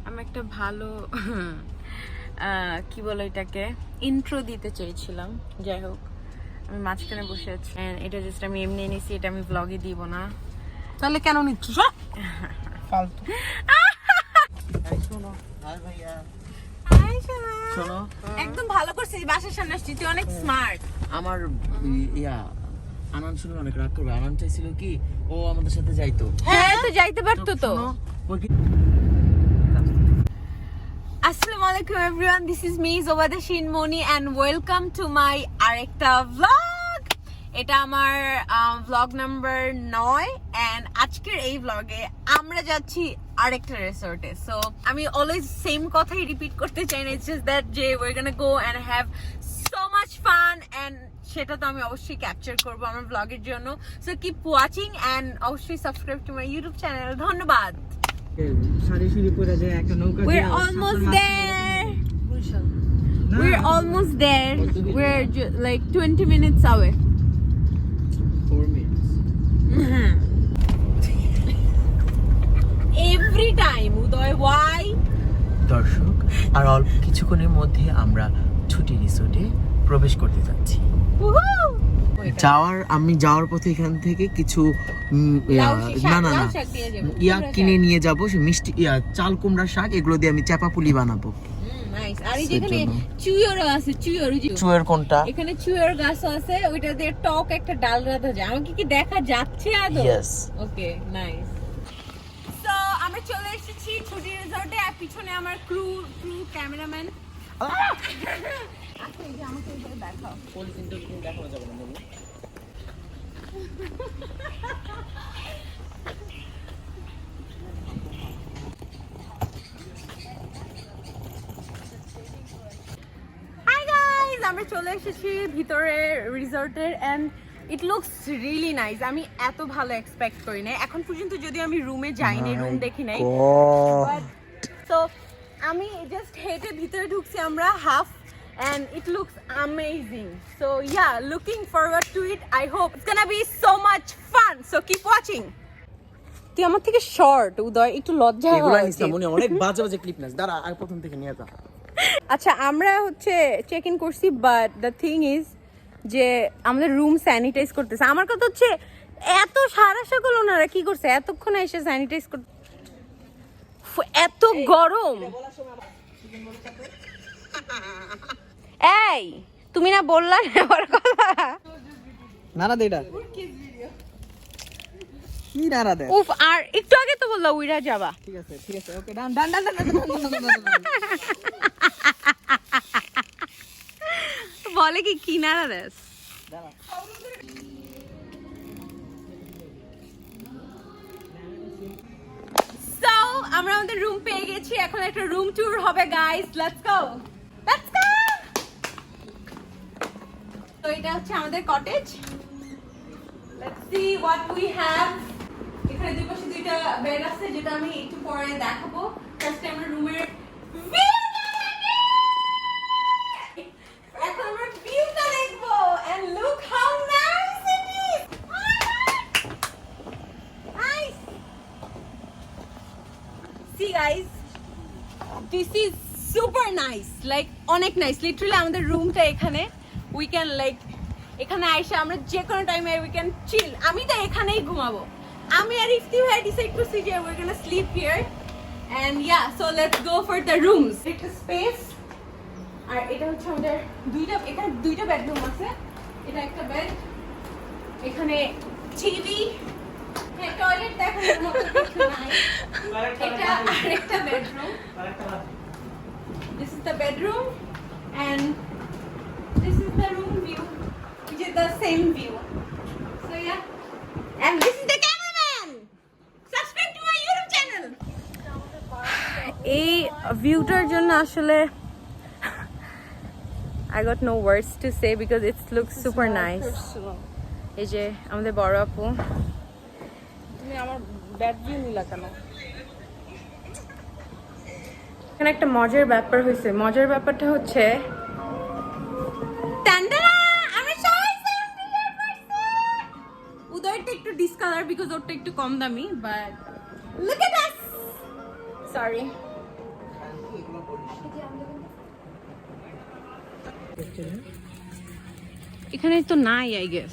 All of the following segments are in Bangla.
আমি একটা ভালো কি বলে এটাকে ইন্ট্রো দিতে চেয়েছিলাম, যাই হোক আমি মাঝখানে বসে আছি। এটা জাস্ট আমি এমনি নিয়েছি, এটা আমি ব্লগে দিব না। তাহলে কেন নিচ্ছ? ফালতু। শোনো ভাইয়া, শোনো একদম ভালো করছিস, বাসার সামনে আসছিস, তুই অনেক স্মার্ট। আমার আনান শুনে অনেক রাগ করবে। আনান চাইছিল কি ও আমাদের সাথে যাইতো। হ্যাঁ তো যাইতে পারতো তো। আসসালামু আলাইকুম everyone, this is me Jobada Shinmoni and welcome to my আরেকটা ভ্লগ। এটা আমার ভ্লগ নাম্বার 9 এন্ড আজকের এই ভ্লগে আমরা যাচ্ছি আরেকটা রিসোর্টে। সো আমি অলওয়েজ সেম কথাই রিপিট করতে চাই না, ইটস জাস্ট দ্যাট যে we are gonna go and have so much fun and সেটা তো আমি অবশ্যই ক্যাপচার করবো আমার ভ্লগের জন্য। সো কিপ ওয়াচিং এন্ড অবশ্যই subscribe to my YouTube channel. ধন্যবাদ। We're almost there. We're almost there. We're like 20 minutes away. 4 minutes. Every time, Udoy, why? দর্শক, আর অল্প কিছুক্ষণের মধ্যে আমরা ছুটি রিসোর্টে প্রবেশ করতে যাচ্ছি। আমি যাওয়ার পথে এখান থেকে কিছু কিনে নিয়ে যাব। সে মিষ্টি চাল কুমড়া শাক, এগুলো দিয়ে আমি চাপা পুলি বানাবো। আর এই যেখানে চুইয়েরও আছে, চুইয়ের কোনটা? এখানে চুইয়ের গাছও আছে, ওইটা দিয়ে টক একটা ডাল রাঁধা যায়। আমাকে কি দেখা যাচ্ছে আদৌ? ওকে, নাইস। সো আমরা চলে এসেছি ছুটি রিসোর্টে, আর পিছনে আমার ক্রু ক্যামেরাম্যান। আচ্ছা, এই যে আমাকে এইভাবে দেখাও। দেখানো যাবে না মনে। আমরা চলে এসেছি ভিতরে রিসর্টের and it looks really nice. আমি এত ভালো এক্সপেক্ট করি না এখন পর্যন্ত, যদি আমি রুমে যাইনি, রুম দেখি নাই। সো আমি জাস্ট হেঁটে ভিতরে ঢুকছি আমরা half and it looks amazing. So yeah, looking forward to it. I hope it's gonna be so much fun. So keep watching. তুই আমার থেকে শর্ট উদয়, একটু লজ্জা হয়। এগুলা নিছ মনে অনেক বাজে বাজে ক্লিপ নাস। দাঁড়া, আর প্রথম থেকে নিয়ে যা। আচ্ছা, আমরা হচ্ছে চেক ইন করছি, বাট দ্য থিং ইজ যে আমাদের রুম স্যানিটাইজ করতেছে। আমার কথা হচ্ছে এত সারা সকাল ওনারা কি করছে এতক্ষণ এসে স্যানিটাইজ করতে, এত গরম। এই তুমি না বললা আমার কথা? নানা দে এটা কি নানা দে? উফ, আর একটু আগে তো বললা উইরা যাবা। ঠিক আছে ওকে, ডান ডান ডান ডান। বলে কি কিনারা দেশ। সো আমরা আমাদের রুম পেয়ে গেছি, এখন একটা রুম ট্যুর হবে গাইস। Let's go. তো এটা হচ্ছে আমাদের cottage. Let's see what we have. এখানে দুই পাশে দুইটা বেড আছে, যেটা আমি একটু পরে দেখাবো। ফার্স্টে আমরা রুমের এখন আমরা ভিউটা দেখবো and look how nice it is. Nice. See guys, this is super nice, like অনেক nice. Literally আমাদের রুমটা এখানে, we can like এখানে আইসা আমরা যে কোনো টাইমে we can chill. আমি তো এখানেই ঘুমাবো। আমি আর ইফতি ভাই ডিসাইড করছি যে we're gonna sleep here and yeah, so let's go for the rooms. It's a space. আর এটা হচ্ছে আমাদের এখানে দুইটা বেডরুম আছে। এটা একটা বেড, এখানে টিভি, টয়লেট দেখানোর মতো কিছু নাই। এটা আরেকটা bedroom. This is the bedroom and this is the room view, which is the same view. So yeah, and this is the cameraman. Subscribe to my YouTube channel. এই ভিউটার জন্য আসলে I got no words to say because it looks super nice. এই যে আমাদের বড় আপু। তুমি আমার ব্যাড ভিউ নিলা কেন? এখানে একটা মজার ব্যাপার হয়েছে। মজার ব্যাপারটা হচ্ছে উদয়টা একটু ডিসকালার বিকজ ওরটা একটু কম দামি, but look at us. Sorry. এখানে তো নাই আই গেস।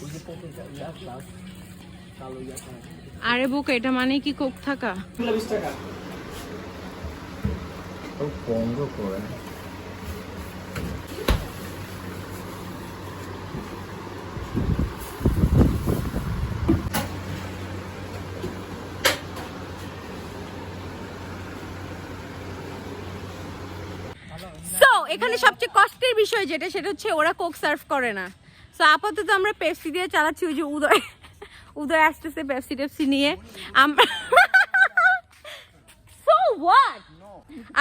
আরে বোকা, এটা মানে কি কোক থাকা? সো এখানে সবচেয়ে কষ্টের বিষয় যেটা, সেটা হচ্ছে ওরা কোক সার্ভ করে না। সো আপাতত আমরা পেপসি দিয়ে চালাচ্ছি। ওই যে উদয় আসতেছে পেপসি টেপসি নিয়ে। আমরা সো হোয়াট,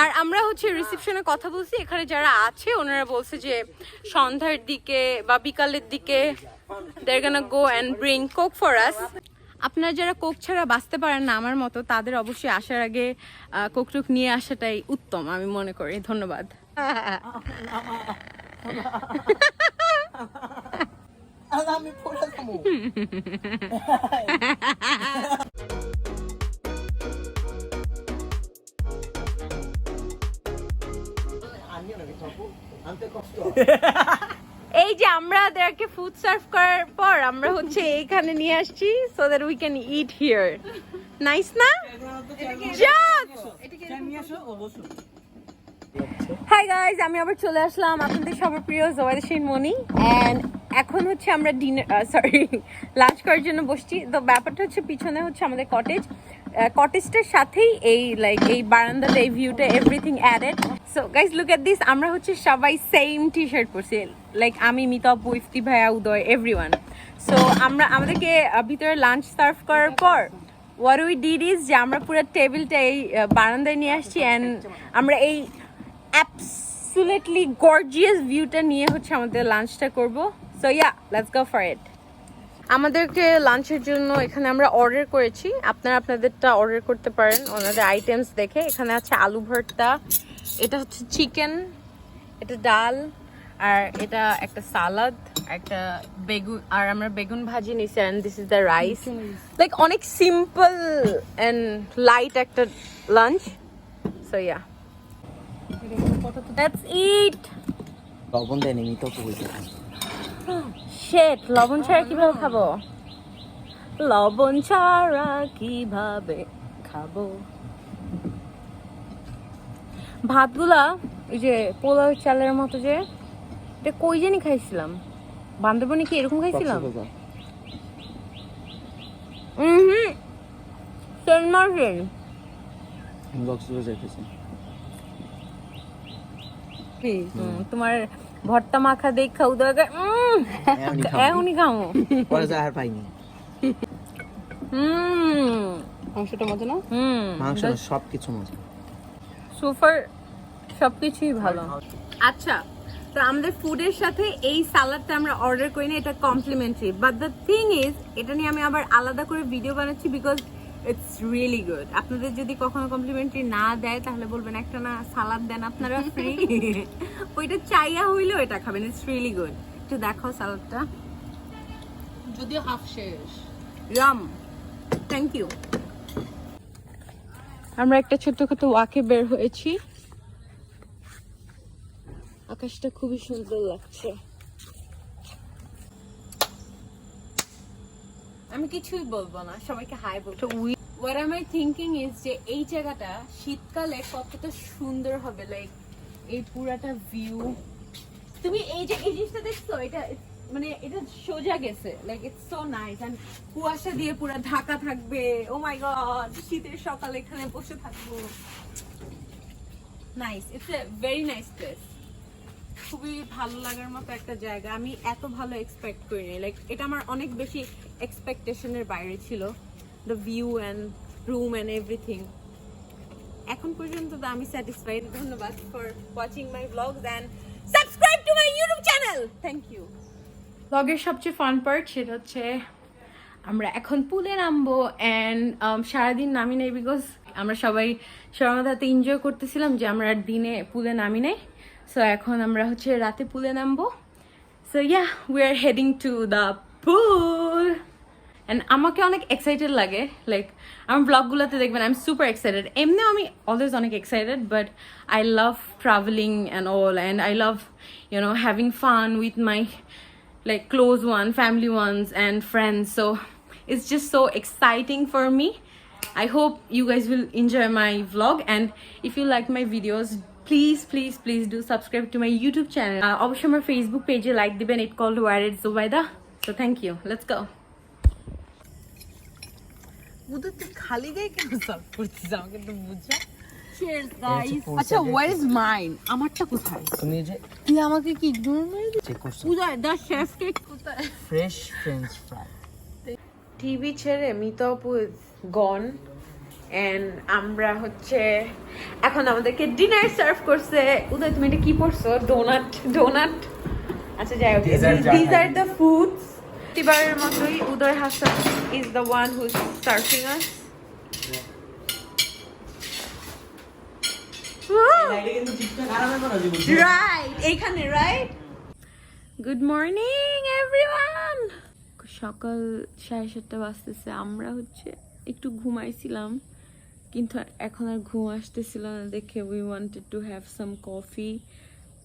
আর আমরা হচ্ছে রিসেপশনে কথা বলছি, এখানে যারা আছে ওনারা বলছে যে সন্ধ্যার দিকে বা বিকালের দিকে they're gonna go and bring coke for us. আপনারা যারা কোক ছাড়া বাঁচতে পারেন না আমার মতো, তাদের অবশ্যই আসার আগে কোক টুক নিয়ে আসাটাই উত্তম আমি মনে করি। ধন্যবাদ। আমি পড়ে যাবো। এই যে আমরা ওদেরকে ফুড সার্ভ করার পর আমরা হচ্ছে এইখানে নিয়ে আসছি so that we can eat here. Nice না? হাই গাইস, আমি আবার চলে আসলাম আপনাদের সবার প্রিয় জোয়াদ শিন মনি, এন্ড এখন হচ্ছে আমরা লাঞ্চ করার জন্য বসছি। তো ব্যাপারটা হচ্ছে পিছনে হচ্ছে আমাদের কটেজটার সাথেই এই বারান্দাতে এই ভিউটা everything added. So guys look at this, আমরা হচ্ছে সবাই সেম টি শার্ট পরছি, আমি, মিতাপ, ইফতি ভাইয়া, উদয়, এভরিওয়ান। সো আমাদেরকে ভিতরে লাঞ্চ সার্ভ করার পর what we did is যে আমরা পুরো টেবিলটা এই বারান্দায় নিয়ে আসছি, অ্যান্ড আমরা এই অ্যাবসলিউটলি গর্জিয়াস ভিউটা নিয়ে হচ্ছে আমাদের লাঞ্চটা করব। So yeah, let's go for it. আমাদেরকে লাঞ্চের জন্য এখানে আমরা অর্ডার করেছি, আপনারা আপনাদেরটা অর্ডার করতে পারেন ওনাদের আইটেমস দেখে। এখানে আছে আলু ভর্তা, এটা হচ্ছে চিকেন, এটা ডাল, আর এটা একটা সালাদ, একটা বেগুন, আর আমরা বেগুন ভাজি নিছি, and this is the rice. অনেক সিম্পল এন্ড লাইট একটা lunch. So yeah, let's eat. লবণ দেয়নি, তো কইছে। শেট, লবণ ছাড়া কিভাবে খাবো? লবণ ছাড়া কিভাবে খাবো? ভাতগুলা ওই যে পোলাও চালের মতো, যে এটা কই জানি খাইছিলাম, বান্দরবনে কি এরকম খাইছিলাম? তোমার ভর্তা মাখা দেখা উদয় এখনই খামো। আর পাইনি। মাংসটা মজা না? মাংস সবকিছু মজা, সুপার, সবকিছুই ভালো। আচ্ছা, তো আমাদের ফুডের সাথে এই সালাডটা আমরা অর্ডার করি না, এটা complimentary, but the thing is এটা নিয়ে আমি আবার আলাদা করে ভিডিও বানাচ্ছি বিকজ ইটস রিয়েলি গুড। আপনাদের যদি কখনো কমপ্লিমেন্টারি না দেয় তাহলে বলবেন একটা না সালাদ দেন আপনারা ফ্রি, ওইটা চাইয়া হইলেও এটা খাবেন, ইটস রিয়েলি গুড। একটু দেখাও সালাদটা, যদিও হাফ শেষ। Ram, thank you. আমরা একটা ছোট্টখাটো ওয়াকে বের হয়েছি, আকাশটা খুবই সুন্দর লাগছে। আমি কিছুই বলবো না, সবাইকে হাই বলবো। What am I thinking is যে এই জায়গাটা শীতকালে কতটা সুন্দর হবে, এই পুরাটা ভিউ। তুমি এই যে এই জিনিসটা দেখছো, এটা মানে এটা সোজা গেছে, ইটস সো নাইস, এন্ড কুয়াশা দিয়ে পুরো ঢাকা থাকবে। ও মাই গড, শীতের সকালে এখানে বসে থাকবো, nice, it's a very nice place. খুবই ভালো লাগার মতো একটা জায়গা, আমি এত ভালো এক্সপেক্ট করিনি, এটা আমার অনেক বেশি এক্সপেকটেশনের বাইরে ছিল, the view and room and everything. এখন পর্যন্ত তো আমি স্যাটিসফাইড। ধন্যবাদ for watching my blogs and subscribe to my YouTube channel. Thank you. ব্লগের সবচেয়ে ফান পার্ট সেটা হচ্ছে আমরা এখন পুলে নামবো, অ্যান্ড সারাদিন নামি নেই বিকজ আমরা সবাই সবার মধ্যে এনজয় করতেছিলাম যে আমরা দিনে পুলে নামি নেই। সো এখন আমরা হচ্ছে রাতে পুলে নামবো। So yeah, we are heading to the pool. And আমাকে অনেক এক্সাইটেড লাগে, লাইক আমার ব্লগগুলোতে দেখবেন আই এম সুপার এক্সাইটেড, এমনিও আমি অলওয়েজ অনেক excited, but I love travelling and all, and I love having fun with my like close one, family ones and friends. So it's just so exciting for me. I hope you guys will enjoy my vlog, and if you like my videos, please do subscribe to my YouTube channel. Also my Facebook page like diben, it called Where It's Zubaida. So thank you. Let's go. ওদের তুই খালি গায়ে কেন সার্ভ করছিস আমাকে একটু বুঝা। Cheers, guys. আচ্ছা, where is mine? আমারটা কোথায়? তুমি যে তুই আমাকে কি ইগনোর করে দিছিস? চেক করছো কোথায়? দা শেফ কেক কোথায়? Fresh French fry. টিভি ছেড়ে মিতপু ইজ গন, এন্ড আমরা হচ্ছে এখন আমাদেরকে ডিনার সার্ভ করছে। উদয় তুমি এটা কি পড়ছো? ডোনাট। আচ্ছা যাই হোক, দিস আর দ্য ফুডস। প্রতিবারের মতোই Uday Hasan is the one who is serving us. Right, এইখানে রাইট। Good morning everyone. সকাল 7:30 বাজতেছে। আমরা হচ্ছে একটু ঘুমাইছিলাম, কিন্তু এখন আর ঘুম আসতেছিল না দেখে we wanted to have some coffee,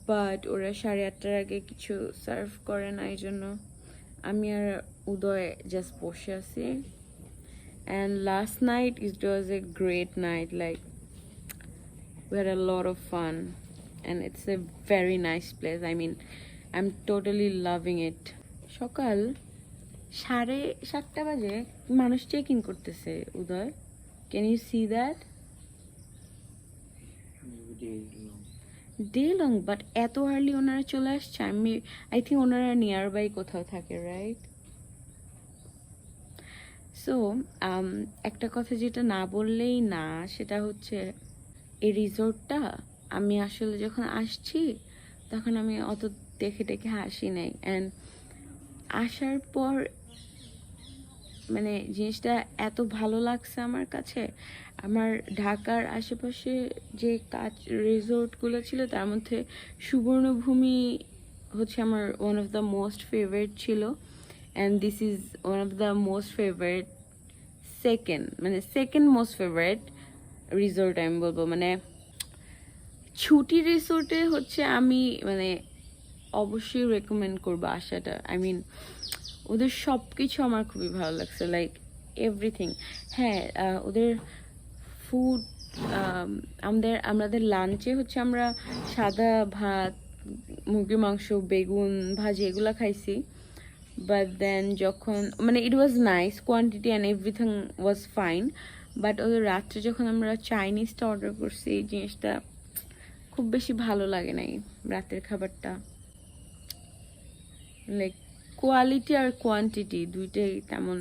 but ওরা 8:30টার আগে কিছু সার্ভ করে না, এই জন্য আমি আর উদয় জাস্ট বসে আছি। And last night it was a great night, like we had a lot of fun and it's a very nice place. I mean, I'm totally loving it. সকাল 7:30 বাজে মানুষ চেক ইন করতেছে Uday, can you see that? Day long, but এত আর্লি ওনারা চলে আসছে। আই থিঙ্ক ওনারা নিয়ার বাই কোথাও থাকে, রাইট? সো একটা কথা যেটা না বললেই না, সেটা হচ্ছে এই রিসোর্টটা আমি আসলে যখন আসছি তখন আমি অত দেখে হাসি নাই, অ্যান্ড আসার পর মানে জিনিসটা এত ভালো লাগছে আমার কাছে। আমার ঢাকার আশেপাশে যে রিসোর্টগুলো ছিল তার মধ্যে সুবর্ণভূমি হচ্ছে আমার one of the most favourite ছিল, and this is one of the most favourite, second most favourite resort আমি বলবো। মানে ছুটি রিসোর্টে হচ্ছে আমি মানে অবশ্যই রেকমেন্ড করবো আসাটা। আই মিন ওদের সব কিছু আমার খুবই ভালো লাগছে, লাইক এভরিথিং। হ্যাঁ, ওদের ফুড, আমাদের লাঞ্চে হচ্ছে আমরা সাদা ভাত, মুরগির মাংস, বেগুন ভাজি এগুলো খাইছি, বাট দেন যখন মানে it was nice, quantity and everything was fine, but ওদের রাত্রে যখন আমরা চাইনিজটা অর্ডার করছি এই জিনিসটা খুব বেশি ভালো লাগে নাই। রাতের খাবারটা লাইক কোয়ালিটি আর কোয়ান্টিটি দুইটাই তেমন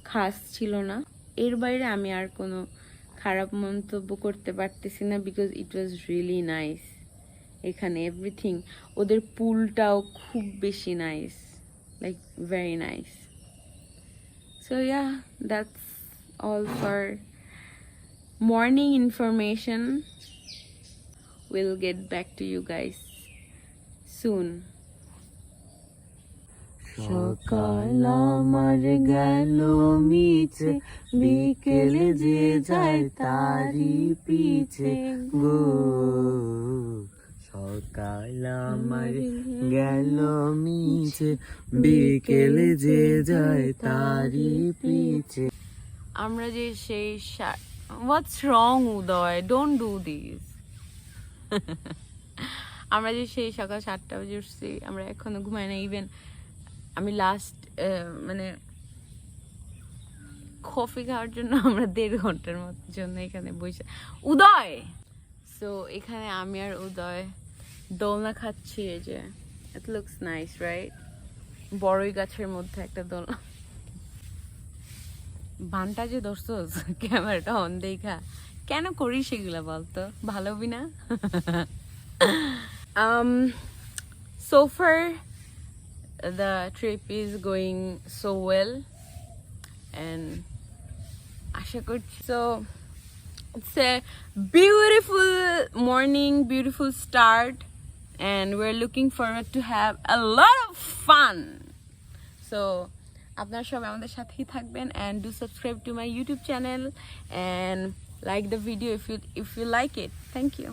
খাস ছিল না। এর বাইরে আমি আর কোনো খারাপ মন্তব্য করতে পারতেছি না, because it was really nice. এখানে এভরিথিং, ওদের পুলটাও খুব বেশি nice, like very nice. So yeah, that's all for morning information. We'll get back to you guys soon. সকাল আমার গেল মিছে, বিকেলে যে যায় তারি পিছে গো। সকাল আমার গেল মিছে, বিকেলে যে যায় তারি পিছে। আমরা যে সেই what's wrong Uday, don't do this. আমরা যে সেই সকাল 7টা বাজে উঠছি, আমরা এখনো ঘুমাই না। ইভেন আমি লাস্ট মানে কফি খাওয়ার জন্য আমরা 1.5 ঘন্টার জন্য এখানে বসে উদয়। সো এখানে আমি আর উদয় দোলনা খাচ্ছি, এই যে ইট লুকস নাইস রাইট, বড়ই গাছের মধ্যে একটা দোলনা। বানটা যে ধরছস ক্যামেরাটা অন দেখা, কেন করিস সেগুলা বলতো, ভালো হবি না? So far the trip is going so well and আশা করছি so it's a beautiful morning, beautiful start, and we're looking forward to have a lot of fun. So আপনারা সবাই আমাদের সাথেই থাকবেন and do subscribe to my YouTube channel and like the video if you like it. Thank you.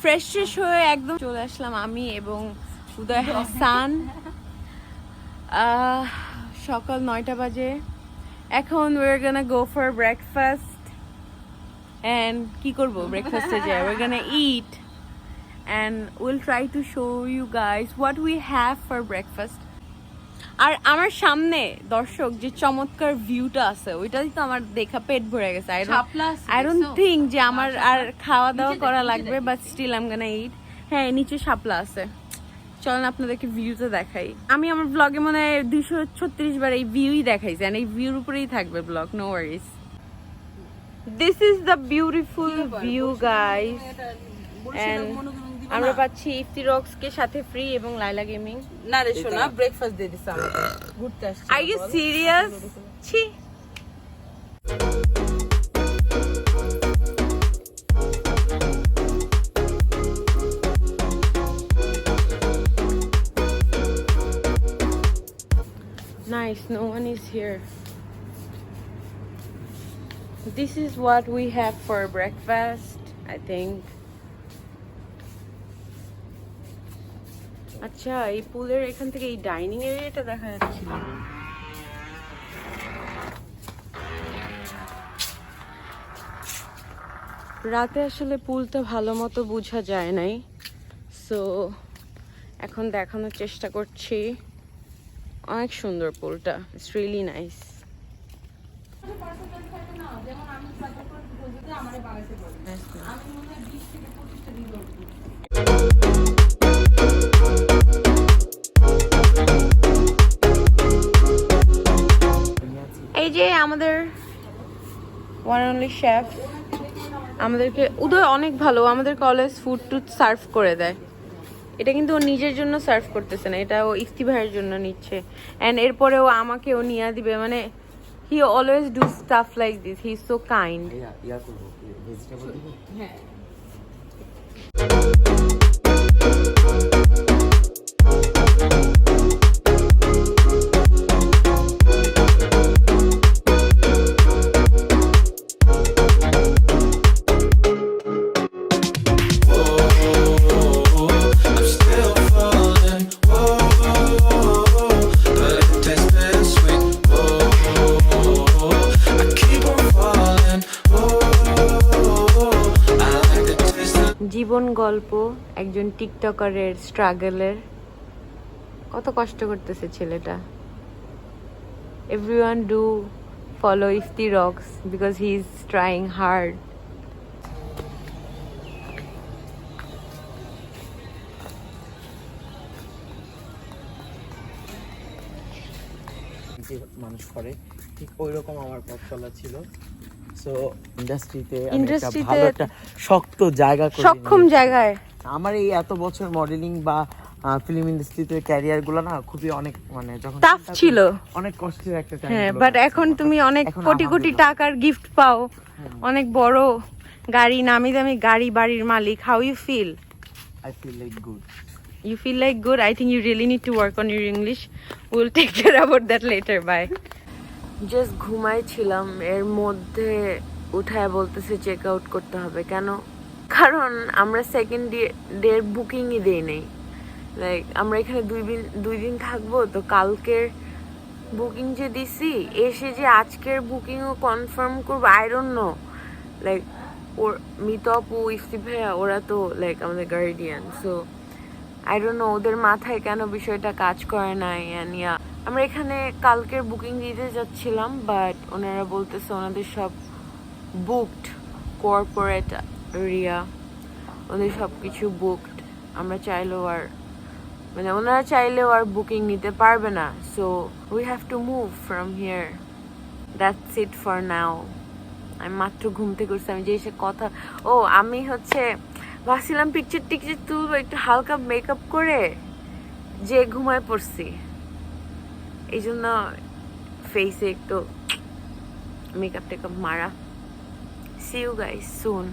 Fresh হয়ে একদম চলে আসলাম আমি এবং উদয় হাসান। সকাল 9টা বাজে। এখন we're gonna go for breakfast and কি করব ব্রেকফাস্টে যাই we're gonna eat and we'll try to show you guys what we have for breakfast. আর আমার সামনে দর্শক যে চমৎকার ভিউটা আছে ওইটাই তো আমার দেখা পেট ভরে গেছে। I don't think যে আমার আর খাওয়া দাওয়া করা লাগবে but still I'm gonna eat. হ্যাঁ নিচে শাপলা আছে, চলেন আপনাদেরকে ভিউটা দেখাই। আমি আমার ব্লগে মনে হয় 236 বার এই ভিউই দেখাইছি and এই ভিউর উপরেই থাকবে blog, no worries. This is the beautiful view guys and আমরা পাচ্ছি ইফতি রক্স কে সাথে ফ্রি এবং লাইলা গেমিং। না রে শোনা ব্রেকফাস্ট দিয়ে দিছে আমাকে, ঘুরতে আসছি। Are you serious? ছি Nice, no one is here. This is what we have for breakfast, I think. আচ্ছা এই পুলের এখান থেকে এই ডাইনিং এরিয়াটা দেখা যাচ্ছিল। রাতে আসলে পুলটা ভালো মতো বোঝা যায় নাই, সো এখন দেখানোর চেষ্টা করছি। অনেক সুন্দর পুলটা, ইটস রিয়েলি নাইস। এই যে আমাদের ওয়ান অনলি শেফ আমাদেরকে, উদয় অনেক ভালো, আমাদের কলেজ ফুড টুড সার্ভ করে দেয়। এটা কিন্তু ও নিজের জন্য সার্ভ করতেছে না, এটা ও ইফতি ভাইয়ের জন্য নিচ্ছে অ্যান্ড এরপরে ও আমাকেও নিয়ে দিবে, মানে he always do staff like this, he is so kind. হ্যাঁ জীবন গল্প একজন টিকটকারের স্ট্রাগলের, কত কষ্ট করতেছে ছেলেটা। Everyone do follow Ifti rocks because he is trying hard. যে মানুষ করে ঠিক ওইরকম আমার পথ চলা ছিল। সো ইন্ডাস্ট্রিতে ভালো একটা শক্ত জায়গা করে সক্ষম জায়গায় আমার এই এত বছর মডেলিং বা ফিল্ম ইন্ডাস্ট্রিতে ক্যারিয়ার গুলো না খুবই অনেক মানে যখন টাফ ছিল, অনেক কষ্টের একটা টাইম। হ্যাঁ বাট এখন তুমি অনেক কোটি কোটি টাকার গিফট পাও, অনেক বড় গাড়ি, নামি দামি গাড়ি, বাড়ির মালিক। How you feel? I feel like good. You feel like good? I think you really need to work on your English. We'll take care about that later. Bye. Just ঘুমাইছিলাম, এর মধ্যে উঠায় বলতেছে চেক আউট করতে হবে। কেন? কারণ আমরা সেকেন্ড ডের বুকিংই দেই নাই। লাইক আমরা এখানে দুই দিন থাকবো, তো কালকের বুকিং যে দিছি, এসে যে আজকের বুকিংও কনফার্ম করবো, আই ডোন্ট নো। লাইক ওর মিত আপু, ইফতি ভাইয়া ওরা তো লাইক আমাদের guardian, so I don't know ওদের মাথায় কেন বিষয়টা কাজ করে নাই। আমরা এখানে কালকের বুকিং দিতে যাচ্ছিলাম, বাট ওনারা বলতেছে ওনাদের সব বুকড, কর্পোরেট এরিয়া ওদের সব কিছু বুকড। আমরা চাইলেও আর মানে ওনারা চাইলেও আর বুকিং নিতে পারবে না, so we have to move from here. That's it for now. আমি মাত্র ঘুম থেকে উঠছি, আমি যে এসে কথা আমি ভাবছিলাম পিকচার টিকচার তুলবো, একটু হালকা মেকআপ করে যে ঘুমায় পড়ছি, এই জন্য ফেসে একটু মেকআপ টেকআপ মারা। See you guys soon.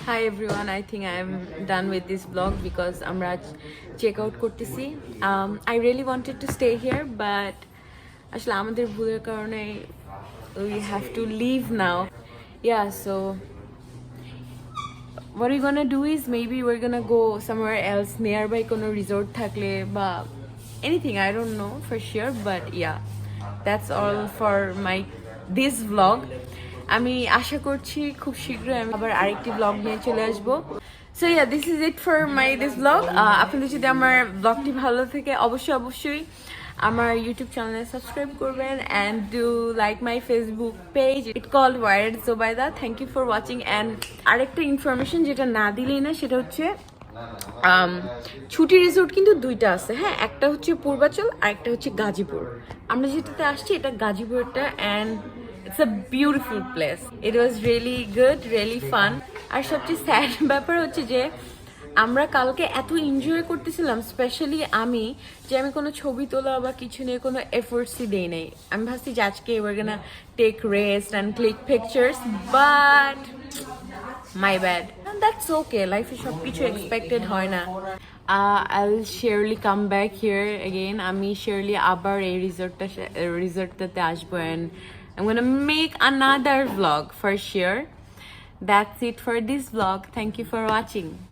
Hi everyone, I think I am done with this vlog because আমরা check out করতেছি. I really wanted to stay here but আসলে আমাদের ভুলের কারণে we have to leave now. Yeah, so what we're gonna do is maybe we're gonna go somewhere else nearby কোনো resort থাকলে বা anything, I don't know for sure, but yeah, that's all for my this vlog. আমি আশা করছি খুব শীঘ্রই আমি আবার আরেকটি vlog নিয়ে চলে আসবো। So yeah, this is it for my this vlog. আপনাদের যদি আমার vlogটি ভালো থাকে অবশ্যই আমার ইউটিউব চ্যানেলে সাবস্ক্রাইব করবেন and do like my Facebook page. It's called Wired Zubaida. Thank you for watching. And আরেকটা ইনফরমেশন যেটা না দিলেই না সেটা হচ্ছে ছুটি রিসোর্ট কিন্তু দুইটা আছে, হ্যাঁ, একটা হচ্ছে পূর্বাচল আর একটা হচ্ছে গাজীপুর। আমরা যেটাতে আসছি এটা গাজীপুরটা and it's a beautiful place. It was really good, really fun. আর সবচেয়ে স্যাড ব্যাপার হচ্ছে যে আমরা কালকে এত এনজয় করতেছিলাম, স্পেশালি আমি, যে আমি কোনো ছবি তোলা বা কিছু নিয়ে কোনো এফোর্টসই দেই নাই। আমি ভাবছি যে আজকে we're gonna take rest and click pictures, but my bad. And that's okay, life is সব কিছু expected হয় না। I'll surely come back here again. আমি surely আবার এই রিসোর্টটাতে আসবো and I'm gonna make another vlog for sure. That's it for this vlog. Thank you for watching.